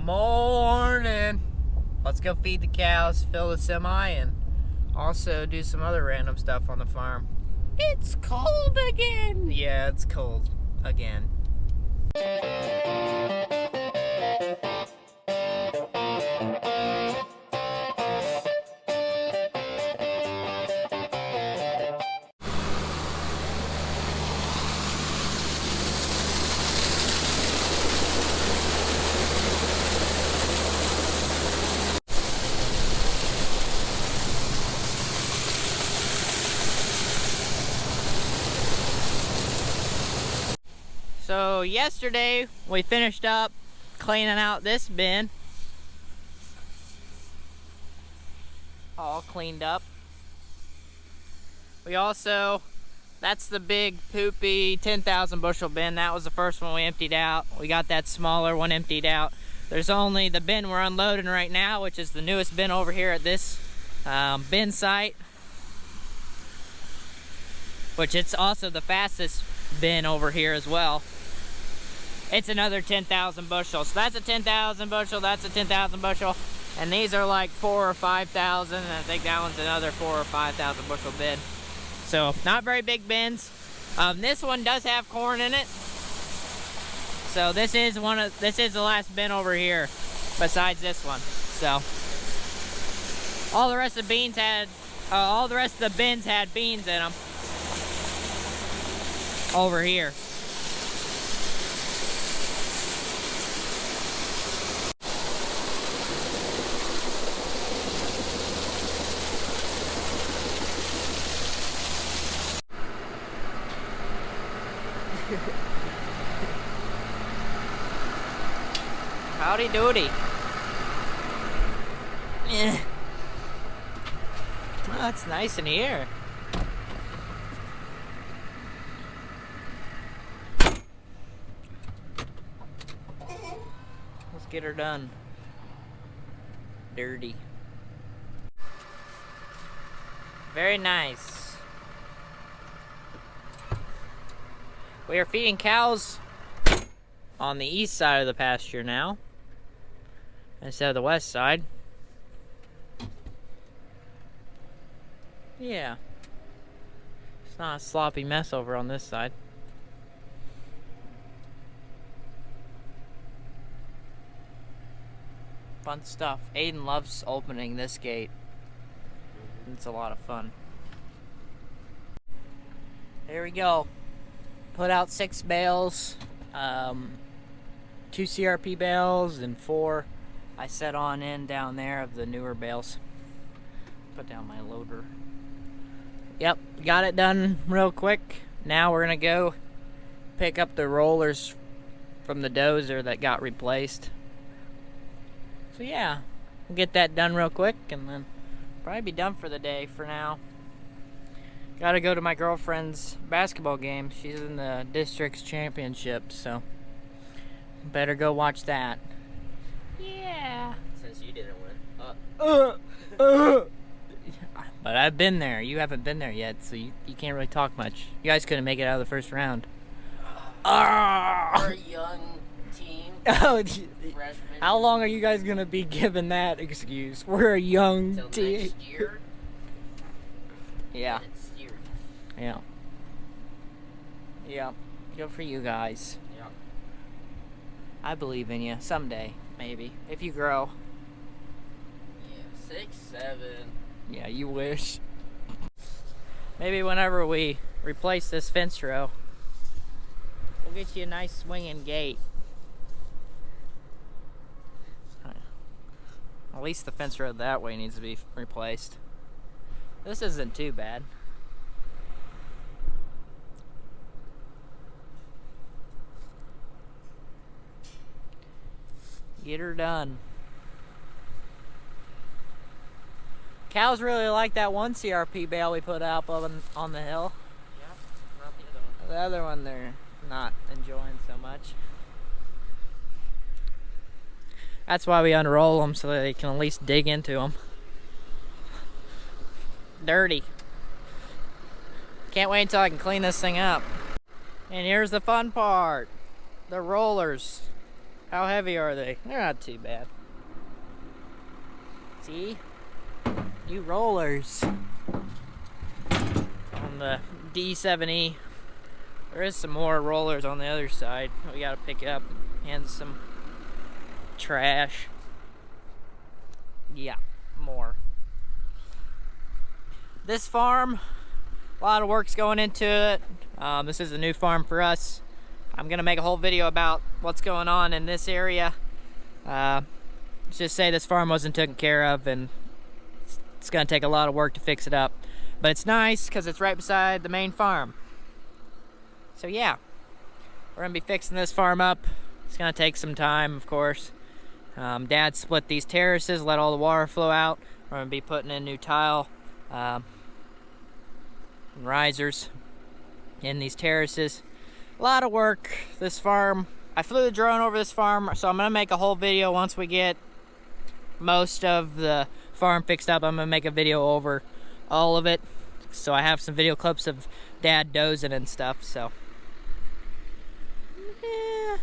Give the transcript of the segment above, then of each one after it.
Morning. Let's go feed the cows, fill the semi, and also do some other random stuff on the farm. It's cold again. Yeah, it's cold again. So yesterday we finished up cleaning out this bin. All cleaned up. We also, that's the big poopy 10,000 bushel bin. That was the first one we emptied out. We got that smaller one emptied out. There's only the bin we're unloading right now, which is the newest bin over here at this bin site. Which it's also the fastest bin over here as well. It's another 10,000 bushel. So that's a 10,000 bushel, that's a 10,000 bushel. And these are like 4,000 or 5,000. And I think that one's another 4,000 or 5,000 bushel bin. So not very big bins. This one does have corn in it. So this is the last bin over here besides this one. So all the rest of the beans had, all the rest of the bins had beans in them over here. Howdy doody. Oh, it's nice in here. Let's get her done. Dirty. Very nice. We are feeding cows on the east side of the pasture now, instead of the west side. Yeah. It's not a sloppy mess over on this side. Fun stuff. Aden loves opening this gate. It's a lot of fun. There we go. Put out 6 bales. 2 CRP bales and 4 I set on in down there of the newer bales. Put down my loader. Yep, got it done real quick. Now we're gonna go pick up the rollers from the dozer that got replaced. So yeah, we'll get that done real quick and then probably be done for the day for now. Gotta go to my girlfriend's basketball game. She's in the district's championship, so better go watch that. Yeah. Since you didn't win. But I've been there. You haven't been there yet, so you can't really talk much. You guys couldn't make it out of the first round. We're a young team. Oh, Freshman. how long are you guys gonna be giving that excuse? We're a young Till team. next year. Yeah. It's steered. Yeah. Yeah. Good for you guys. Yeah. I believe in you. Someday, maybe. If you grow. Yeah. 6, 7. Yeah, you wish. Maybe whenever we replace this fence row, we'll get you a nice swinging gate. At least the fence row that way needs to be replaced. This isn't too bad. Get her done. Cows really like that one CRP bale we put up on the hill. Yeah, not the other one. The other one they're not enjoying so much. That's why we unroll them, so that they can at least dig into them. Dirty. Can't wait until I can clean this thing up. And here's the fun part. The rollers. How heavy are they? They're not too bad. See? New rollers on the D7E. There is some more rollers on the other side. We gotta pick up and some trash. Yeah, more. This farm, a lot of work's going into it. This is a new farm for us. I'm gonna make a whole video about what's going on in this area. Let's just say this farm wasn't taken care of, and it's gonna take a lot of work to fix it up. But it's nice because it's right beside the main farm. So yeah, we're gonna be fixing this farm up. It's gonna take some time, of course. Dad split these terraces, let all the water flow out. We're gonna be putting in new tile risers in these terraces. A lot of work. This farm, I flew the drone over this farm, so I'm gonna make a whole video once we get most of the farm fixed up. I'm gonna make a video over all of it, so I have some video clips of Dad dozing and stuff. So yeah,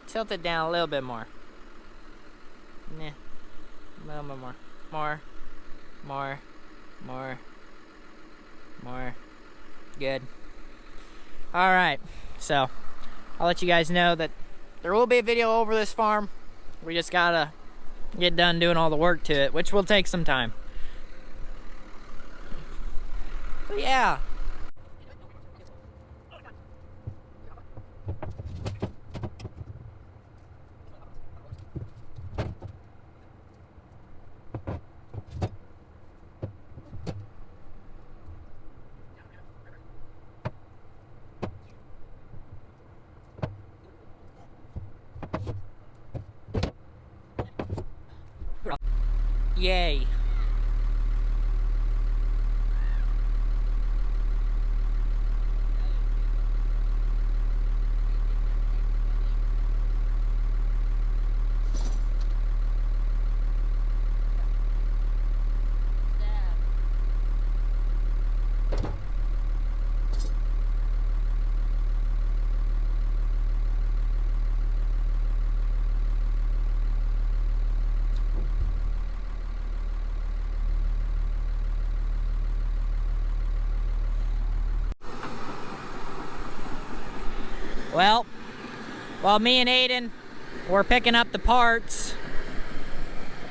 tilt it down a little bit more. Nah, a little bit more. Good. All right, so I'll let you guys know that there will be a video over this farm. We just gotta get done doing all the work to it, which will take some time. So yeah. Yay. Well, while me and Aden were picking up the parts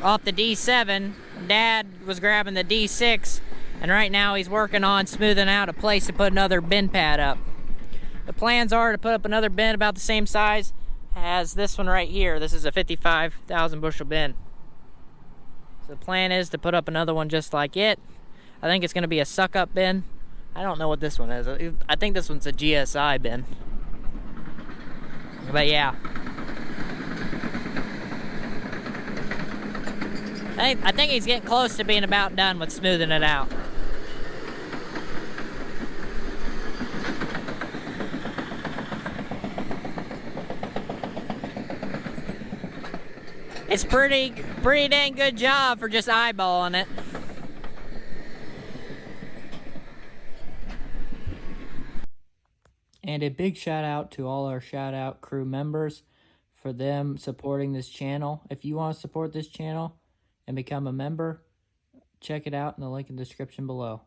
off the D7, Dad was grabbing the D6, and right now he's working on smoothing out a place to put another bin pad up. The plans are to put up another bin about the same size as this one right here. This is a 55,000 bushel bin. So the plan is to put up another one just like it. I think it's going to be a suck-up bin. I don't know what this one is. I think this one's a GSI bin. But yeah, I think he's getting close to being about done with smoothing it out. It's pretty dang good job for just eyeballing it. And a big shout out to all our shout out crew members for them supporting this channel. If you want to support this channel and become a member, check it out in the link in the description below.